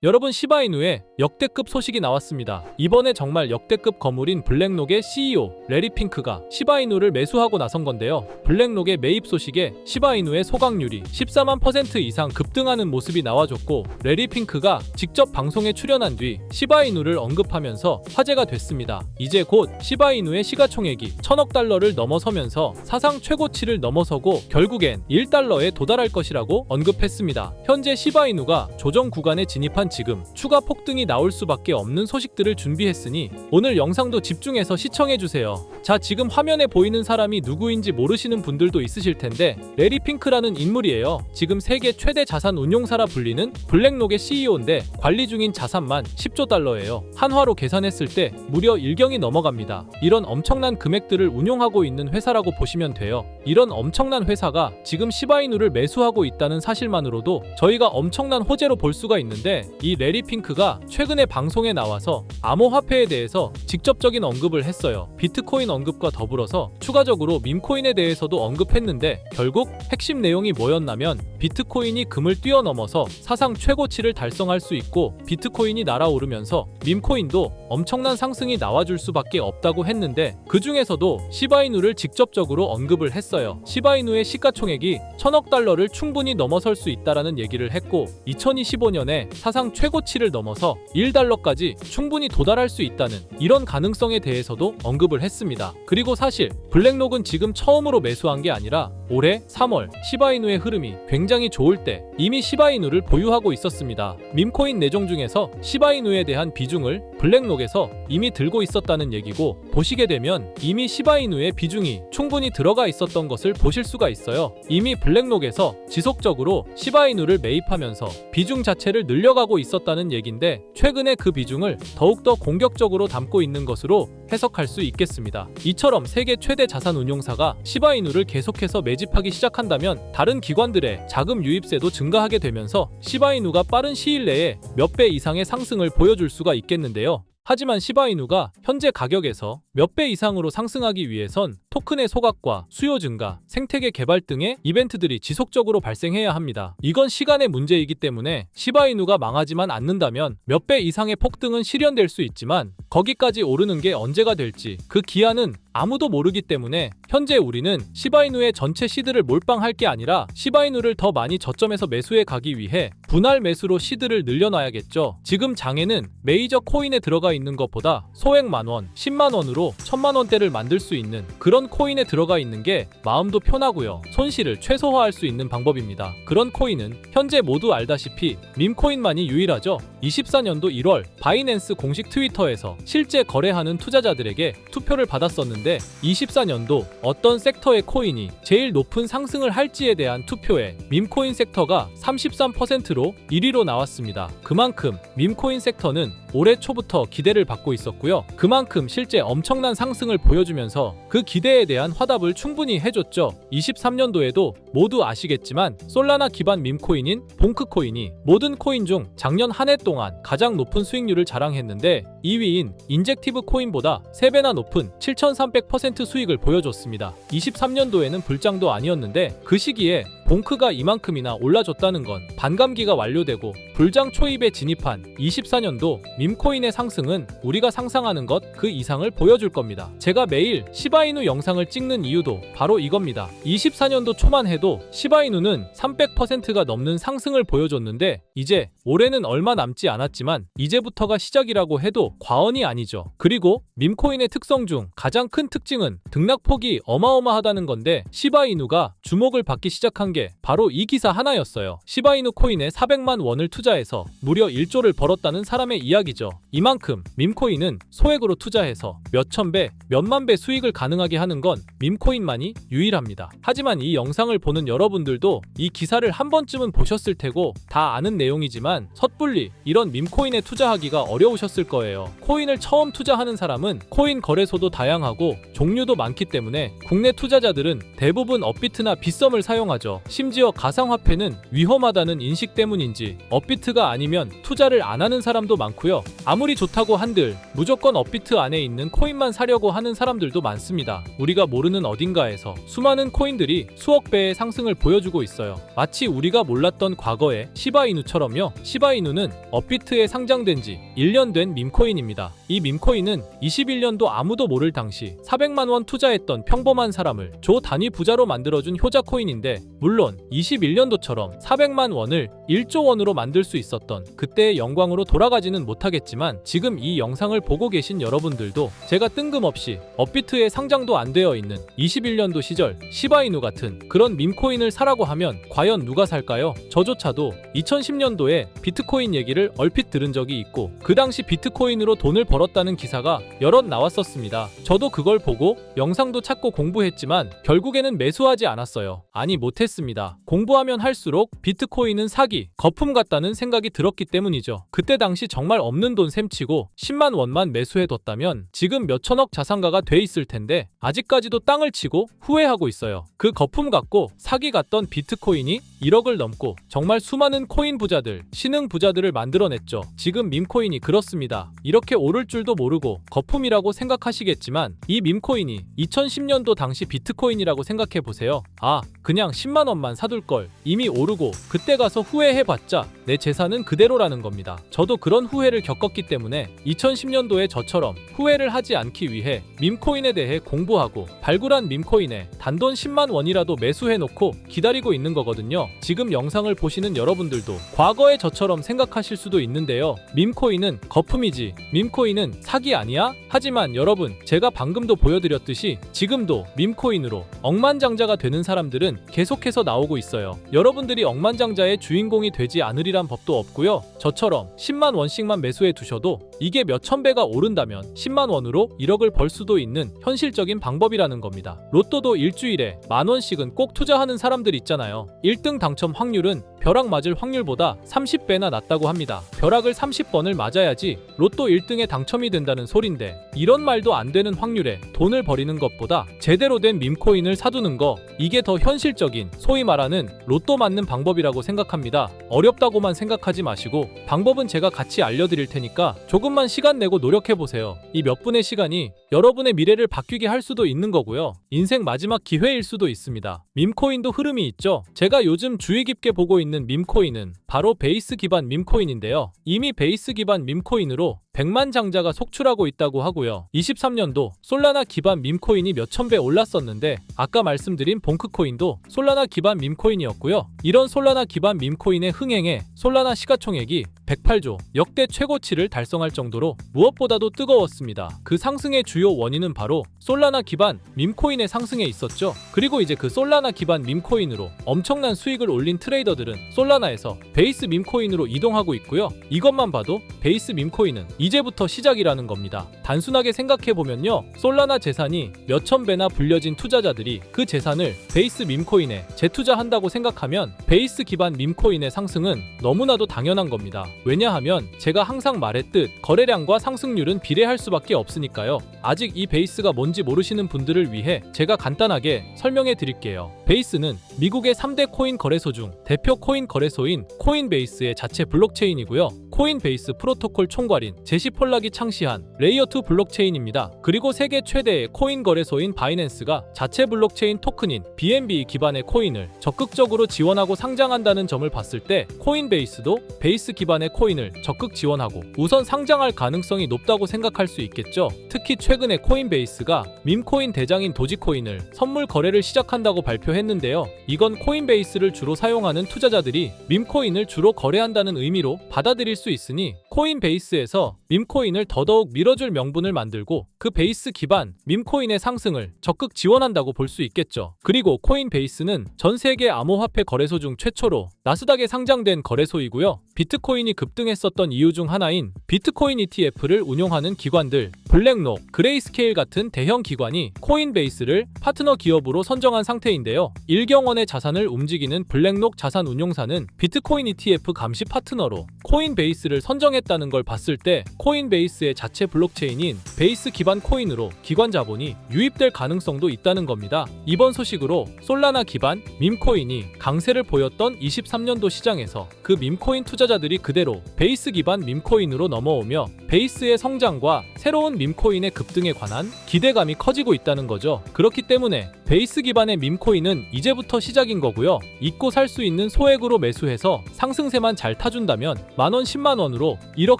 여러분, 시바이누의 역대급 소식이 나왔습니다. 이번에 정말 역대급 거물인 블랙록의 CEO 레리 핑크가 시바이누를 매수하고 나선 건데요. 블랙록의 매입 소식에 시바이누의 소각률이 14만% 이상 급등하는 모습이 나와줬고, 레리 핑크가 직접 방송에 출연한 뒤 시바이누를 언급하면서 화제가 됐습니다. 이제 곧 시바이누의 시가총액이 1000억 달러를 넘어서면서 사상 최고치를 넘어서고 결국엔 1달러에 도달할 것이라고 언급했습니다. 현재 시바이누가 조정 구간에 진입한 지금 추가 폭등이 나올 수밖에 없는 소식들을 준비했으니 오늘 영상도 집중해서 시청해주세요. 자, 지금 화면에 보이는 사람이 누구인지 모르시는 분들도 있으실 텐데, 레리 핑크라는 인물이에요. 지금 세계 최대 자산 운용사라 불리는 블랙록의 CEO인데 관리 중인 자산만 10조 달러예요. 한화로 계산했을 때 무려 1경이 넘어갑니다. 이런 엄청난 금액들을 운용하고 있는 회사라고 보시면 돼요. 이런 엄청난 회사가 지금 시바이누를 매수하고 있다는 사실만으로도 저희가 엄청난 호재로 볼 수가 있는데, 이 레리 핑크가 최근에 방송에 나와서 암호화폐에 대해서 직접적인 언급을 했어요. 비트코인 언급과 더불어서 추가적으로 밈코인에 대해서도 언급했는데, 결국 핵심 내용이 뭐였냐면 비트코인이 금을 뛰어넘어서 사상 최고치를 달성할 수 있고 비트코인이 날아오르면서 밈코인도 엄청난 상승이 나와줄 수밖에 없다고 했는데, 그 중에서도 시바이누를 직접적으로 언급을 했어요. 시바이누의 시가총액이 1000억 달러를 충분히 넘어설 수 있다라는 얘기를 했고, 2025년에 사상 최고치를 넘어서 1달러까지 충분히 도달할 수 있다는 이런 가능성에 대해서도 언급을 했습니다. 그리고 사실 블랙록은 지금 처음으로 매수한 게 아니라 올해 3월 시바이누의 흐름이 굉장히 좋을 때 이미 시바이누를 보유하고 있었습니다. 밈코인 내종 중에서 시바이누에 대한 비중을 블랙록에서 이미 들고 있었다는 얘기고, 보시게 되면 이미 시바이누의 비중이 충분히 들어가 있었던 것을 보실 수가 있어요. 이미 블랙록에서 지속적으로 시바이누를 매입하면서 비중 자체를 늘려가고 있었다는 얘긴데, 최근에 그 비중을 더욱더 공격적으로 담고 있는 것으로 해석할 수 있겠습니다. 이처럼 세계 최대 자산 운용사가 시바이누를 계속해서 매집하기 시작한다면 다른 기관들의 자금 유입세도 증가하게 되면서 시바이누가 빠른 시일 내에 몇 배 이상의 상승을 보여줄 수가 있겠는데요. 하지만 시바이누가 현재 가격에서 몇 배 이상으로 상승하기 위해선 토큰의 소각과 수요 증가, 생태계 개발 등의 이벤트들이 지속적으로 발생해야 합니다. 이건 시간의 문제이기 때문에 시바이누가 망하지만 않는다면 몇 배 이상의 폭등은 실현될 수 있지만, 거기까지 오르는 게 언제가 될지 그 기한은 아무도 모르기 때문에 현재 우리는 시바이누의 전체 시드를 몰빵할 게 아니라 시바이누를 더 많이 저점에서 매수해 가기 위해 분할 매수로 시드를 늘려놔야겠죠. 지금 장에는 메이저 코인에 들어가 있는 것보다 소액 만원, 10만원으로 1000만원대를 만들 수 있는 그런 코인에 들어가 있는 게 마음도 편하고요. 손실을 최소화할 수 있는 방법입니다. 그런 코인은 현재 모두 알다시피 밈코인만이 유일하죠. 24년도 1월 바이낸스 공식 트위터에서 실제 거래하는 투자자들에게 투표를 받았었는데, 24년도 어떤 섹터의 코인이 제일 높은 상승을 할지에 대한 투표에 밈코인 섹터가 33%로 1위로 나왔습니다. 그만큼 밈코인 섹터는 올해 초부터 기대를 받고 있었고요. 그만큼 실제 엄청난 상승을 보여주면서 그 기대에 대한 화답을 충분히 해줬죠. 23년도에도 모두 아시겠지만 솔라나 기반 밈코인인 봉크코인이 모든 코인 중 작년 한 해 동안 가장 높은 수익률을 자랑했는데, 2위인 인젝티브 코인보다 3배나 높은 7300% 수익을 보여줬습니다. 23년도에는 불장도 아니었는데 그 시기에 봉크가 이만큼이나 올라줬다는 건 반감기가 완료되고 불장 초입에 진입한 24년도 밈코인의 상승은 우리가 상상하는 것 그 이상을 보여줄 겁니다. 제가 매일 시바이누 영상을 찍는 이유도 바로 이겁니다. 24년도 초만 해도 시바이누는 300%가 넘는 상승을 보여줬는데, 이제 올해는 얼마 남지 않았지만 이제부터가 시작이라고 해도 과언이 아니죠. 그리고 밈코인의 특성 중 가장 큰 특징은 등락폭이 어마어마하다는 건데, 시바이누가 주목을 받기 시작한 게 바로 이 기사 하나였어요. 시바이누 코인에 400만 원을 투자해서 무려 1조를 벌었다는 사람의 이야기죠. 이만큼 밈코인은 소액으로 투자해서 몇천 배, 몇만 배 수익을 가능하게 하는 건 밈코인만이 유일합니다. 하지만 이 영상을 보는 여러분들도 이 기사를 한 번쯤은 보셨을 테고 다 아는 내용이지만 있지만 섣불리 이런 밈코인에 투자하기가 어려우셨을 거예요. 코인을 처음 투자하는 사람은 코인 거래소도 다양하고 종류도 많기 때문에 국내 투자자들은 대부분 업비트나 빗썸을 사용하죠. 심지어 가상화폐는 위험하다는 인식 때문인지 업비트가 아니면 투자를 안 하는 사람도 많고요. 아무리 좋다고 한들 무조건 업비트 안에 있는 코인만 사려고 하는 사람들도 많습니다. 우리가 모르는 어딘가에서 수많은 코인들이 수억 배의 상승을 보여주고 있어요. 마치 우리가 몰랐던 과거의 시바이누처럼요. 시바이누는 업비트에 상장된 지 1년 된 밈코인입니다. 이 밈코인은 21년도 아무도 모를 당시 400만 원 투자했던 평범한 사람을 조 단위 부자로 만들어준 효자 코인인데, 물론 21년도처럼 400만 원을 1조 원으로 만들 수 있었던 그때의 영광으로 돌아가지는 못하겠지만, 지금 이 영상을 보고 계신 여러분들도 제가 뜬금없이 업비트에 상장도 안 되어 있는 21년도 시절 시바이누 같은 그런 밈코인을 사라고 하면 과연 누가 살까요? 저조차도 2010년도에 비트코인 얘기를 얼핏 들은 적이 있고 그 당시 비트코인으로 돈을 벌었다는 기사가 여럿 나왔었습니다. 저도 그걸 보고 영상도 찾고 공부했지만 결국에는 매수하지 않았어요. 아니, 못했습니다. 공부하면 할수록 비트코인은 사기, 거품 같다는 생각이 들었기 때문이죠. 그때 당시 정말 없는 돈 셈치고 10만 원만 매수해뒀다면 지금 몇천억 자산가가 돼 있을 텐데 아직까지도 땅을 치고 후회하고 있어요. 그 거품 같고 사기 같던 비트코인이 1억을 넘고 정말 수많은 코인 부자들, 신흥 부자들을 만들어냈죠. 지금 밈코인이 그렇습니다. 이렇게 오를 줄도 모르고 거품이라고 생각하시겠지만 이 밈코인이 2010년도 당시 비트코인이라고 생각해보세요. 아, 그냥 10만 원만 사둘 걸. 이미 오르고 그때 가서 후회해봤자 내 재산은 그대로라는 겁니다. 저도 그런 후회를 겪었기 때문에 2010년도에 저처럼 후회를 하지 않기 위해 밈코인에 대해 공부하고 발굴한 밈코인에 단돈 10만 원이라도 매수해놓고 기다리고 있는 거거든요. 지금 영상을 보시는 여러분들도 과거의 저처럼 생각하실 수도 있는데요. 밈코인은 거품이지 밈코인은 사기 아니야? 하지만 여러분, 제가 방금도 보여드렸듯이 지금도 밈코인으로 억만장자가 되는 사람들은 계속해서 나오고 있어요. 여러분들이 억만장자의 주인공이 되지 않으리란 법도 없고요. 저처럼 10만 원씩만 매수해 두셔도 이게 몇천 배가 오른다면 10만 원으로 1억을 벌 수도 있는 현실적인 방법이라는 겁니다. 로또도 일주일에 만 원씩은 꼭 투자하는 사람들 있잖아요. 1등 당첨 확률은 벼락 맞을 확률보다 30배나 낮다고 합니다. 벼락을 30번을 맞아야지 로또 1등에 당첨이 된다는 소린데, 이런 말도 안 되는 확률에 돈을 버리는 것보다 제대로 된 밈코인을 사두는 거, 이게 더 현실적인 소위 말하는 로또 맞는 방법이라고 생각합니다. 어렵다고만 생각하지 마시고 방법은 제가 같이 알려드릴 테니까 조금만 시간 내고 노력해보세요. 이 몇 분의 시간이 여러분의 미래를 바뀌게 할 수도 있는 거고요. 인생 마지막 기회일 수도 있습니다. 밈코인도 흐름이 있죠. 제가 요즘 주의 깊게 보고 있는 밈코인은 바로 베이스 기반 밈코인인데요. 이미 베이스 기반 밈코인으로 100만 장자가 속출하고 있다고 하고요. 23년도 솔라나 기반 밈코인이 몇천 배 올랐었는데 아까 말씀드린 봉크코인도 솔라나 기반 밈코인이었고요. 이런 솔라나 기반 밈코인의 흥행에 솔라나 시가총액이 108조, 역대 최고치를 달성할 정도로 무엇보다도 뜨거웠습니다. 그 상승의 주요 원인은 바로 솔라나 기반 밈코인의 상승에 있었죠. 그리고 이제 그 솔라나 기반 밈코인으로 엄청난 수익을 올린 트레이더들은 솔라나에서 베이스 밈코인으로 이동하고 있고요. 이것만 봐도 베이스 밈코인은 이제부터 시작이라는 겁니다. 단순하게 생각해보면요, 솔라나 재산이 몇천 배나 불려진 투자자들이 그 재산을 베이스 밈코인에 재투자한다고 생각하면 베이스 기반 밈코인의 상승은 너무나도 당연한 겁니다. 왜냐하면 제가 항상 말했듯 거래량과 상승률은 비례할 수밖에 없으니까요. 아직 이 베이스가 뭔지 모르시는 분들을 위해 제가 간단하게 설명해 드릴게요. 베이스는 미국의 3대 코인 거래소 중 대표 코인 거래소인 코인베이스의 자체 블록체인이고요. 코인베이스 프로토콜 총괄인 제시 폴락이 창시한 레이어2 블록체인입니다. 그리고 세계 최대의 코인 거래소인 바이낸스가 자체 블록체인 토큰인 BNB 기반의 코인을 적극적으로 지원하고 상장한다는 점을 봤을 때 코인베이스도 베이스 기반의 코인을 적극 지원하고 우선 상장할 가능성이 높다고 생각할 수 있겠죠. 특히 최근에 코인베이스가 밈코인 대장인 도지코인을 선물 거래를 시작한다고 발표했는데요. 이건 코인베이스를 주로 사용하는 투자자들이 밈코인을 주로 거래한다는 의미로 받아들일 수 있으니 코인베이스에서 밈코인을 더더욱 밀어줄 명분을 만들고 그 베이스 기반 밈코인의 상승을 적극 지원한다고 볼 수 있겠죠. 그리고 코인베이스는 전 세계 암호화폐 거래소 중 최초로 나스닥에 상장된 거래소이고요. 비트코인이 급등했었던 이유 중 하나인 비트코인 ETF를 운용하는 기관들, 블랙록, 그레이스케일 같은 대형 기관이 코인베이스를 파트너 기업으로 선정한 상태인데요. 1경원의 자산을 움직이는 블랙록 자산운용사는 비트코인 ETF 감시 파트너로 코인베이스를 선정했다는 걸 봤을 때 코인베이스의 자체 블록체인인 베이스 기반 코인으로 기관 자본이 유입될 가능성도 있다는 겁니다. 이번 소식으로 솔라나 기반 밈코인이 강세를 보였던 23년도 시장에서 그 밈코인 투자자들이 그대로 베이스 기반 밈코인으로 넘어오며 베이스의 성장과 새로운 밈코인의 급등에 관한 기대감이 커지고 있다는 거죠. 그렇기 때문에 베이스 기반의 밈코인은 이제부터 시작인 거고요. 잊고 살 수 있는 소액으로 매수해서 상승세만 잘 타준다면 만원 10만원으로 1억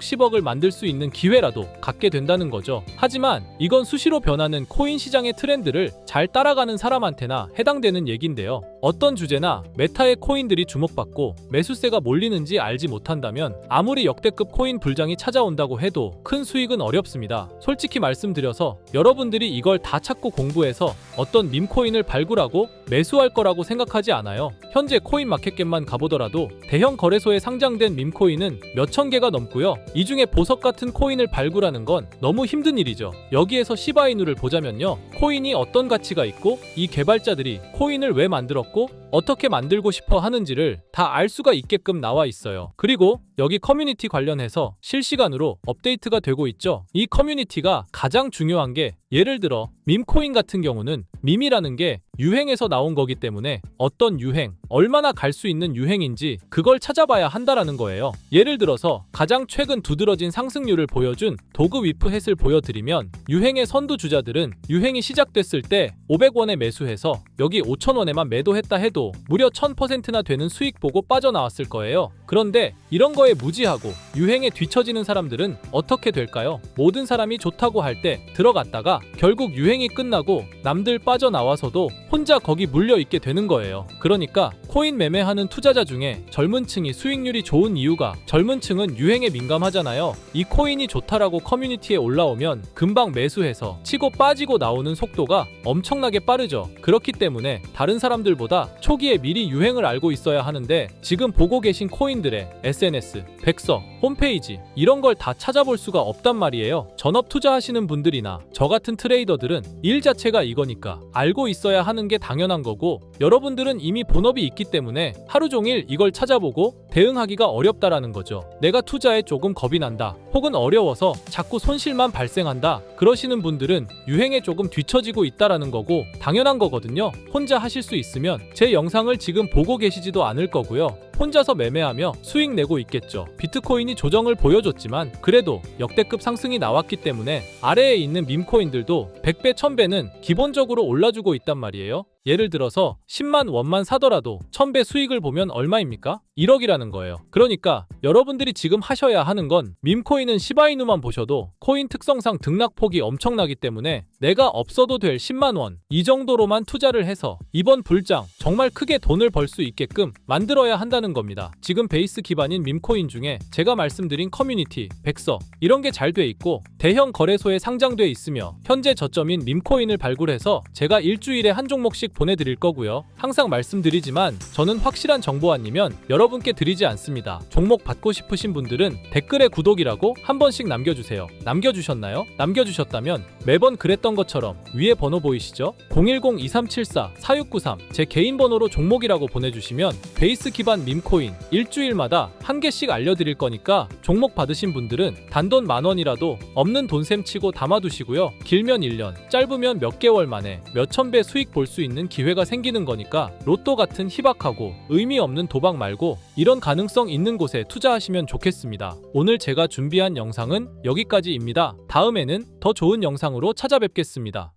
10억을 만들 수 있는 기회라도 갖게 된다는 거죠. 하지만 이건 수시로 변하는 코인 시장의 트렌드를 잘 따라가는 사람한테나 해당되는 얘긴데요. 어떤 주제나 메타의 코인들이 주목받고 매수세가 몰리는지 알지 못한다면 아무리 역대급 코인 불장이 찾아온다고 해도 큰 수익은 어렵습니다. 솔직히 말씀드려서 여러분들이 이걸 다 찾고 공부해서 어떤 밈코인을 발굴하고 매수할 거라고 생각하지 않아요. 현재 코인마켓겟만 가보더라도 대형 거래소에 상장된 밈코인은 몇천 개가 넘고요. 이 중에 보석 같은 코인을 발굴하는 건 너무 힘든 일이죠. 여기에서 시바이누를 보자면요. 코인이 어떤 가치가 있고 이 개발자들이 코인을 왜 만들었고 어떻게 만들고 싶어 하는지를 다 알 수가 있게끔 나와 있어요. 그리고 여기 커뮤니티 관련해서 실시간으로 업데이트가 되고 있죠. 이 커뮤니티가 가장 중요한 게 예를 들어 밈코인 같은 경우는 밈이라는 게 유행에서 나온 거기 때문에 어떤 유행, 얼마나 갈 수 있는 유행인지 그걸 찾아봐야 한다라는 거예요. 예를 들어서 가장 최근 두드러진 상승률을 보여준 도그 위프햇을 보여드리면 유행의 선두주자들은 유행이 시작됐을 때 500원에 매수해서 여기 5,000원에만 매도했다 해도 무려 1000%나 되는 수익 보고 빠져나왔을 거예요. 그런데 이런 거에 무지하고 유행에 뒤처지는 사람들은 어떻게 될까요? 모든 사람이 좋다고 할 때 들어갔다가 결국 유행이 끝나고 남들 빠져나와서도 혼자 거기 물려있게 되는 거예요. 그러니까 코인 매매하는 투자자 중에 젊은 층이 수익률이 좋은 이유가 젊은 층은 유행에 민감하잖아요. 이 코인이 좋다라고 커뮤니티에 올라오면 금방 매수해서 치고 빠지고 나오는 속도가 엄청나게 빠르죠. 그렇기 때문에 다른 사람들보다 초기에 미리 유행을 알고 있어야 하는데 지금 보고 계신 코인들의 SNS, 백서, 홈페이지 이런 걸 다 찾아볼 수가 없단 말이에요. 전업 투자하시는 분들이나 저 같은 트레이더들은 일 자체가 이거니까 알고 있어야 하는 게 당연한 거고 여러분들은 이미 본업이 있기 때문에 하루 종일 이걸 찾아보고 대응하기가 어렵다라는 거죠. 내가 투자에 조금 겁이 난다 혹은 어려워서 자꾸 손실만 발생한다 그러시는 분들은 유행에 조금 뒤처지고 있다라는 거고 당연한 거거든요. 혼자 하실 수 있으면 제 영상을 지금 보고 계시지도 않을 거고요. 혼자서 매매하며 수익 내고 있겠죠. 비트코인이 조정을 보여줬지만 그래도 역대급 상승이 나왔기 때문에 아래에 있는 밈코인들도 100배, 1000배는 기본적으로 올라주고 있단 말이에요. 예를 들어서 10만 원만 사더라도 1000배 수익을 보면 얼마입니까? 1억이라는 거예요. 그러니까 여러분들이 지금 하셔야 하는 건 밈코인은 시바이누만 보셔도 코인 특성상 등락폭이 엄청나기 때문에 내가 없어도 될 10만 원 이 정도로만 투자를 해서 이번 불장 정말 크게 돈을 벌 수 있게끔 만들어야 한다는 겁니다. 지금 베이스 기반인 밈코인 중에 제가 말씀드린 커뮤니티, 백서 이런 게 잘 돼 있고 대형 거래소에 상장돼 있으며 현재 저점인 밈코인을 발굴해서 제가 일주일에 한 종목씩 보내드릴 거고요. 항상 말씀드리지만 저는 확실한 정보 아니면 여러분께 드리지 않습니다. 종목 받고 싶으신 분들은 댓글에 구독이라고 한 번씩 남겨주세요. 남겨주셨나요? 남겨주셨다면 매번 그랬던 것처럼 위에 번호 보이시죠? 010-2374-4693 제 개인 번호로 종목이라고 보내주시면 베이스 기반 밈코인 일주일마다 한 개씩 알려드릴 거니까 종목 받으신 분들은 단돈 만원이라도 없는 돈셈 치고 담아두시고요. 길면 1년, 짧으면 몇 개월 만에 몇천 배 수익 볼 수 있는 기회가 생기는 거니까 로또 같은 희박하고 의미 없는 도박 말고 이런 가능성 있는 곳에 투자하시면 좋겠습니다. 오늘 제가 준비한 영상은 여기까지입니다. 다음에는 더 좋은 영상으로 찾아뵙겠습니다.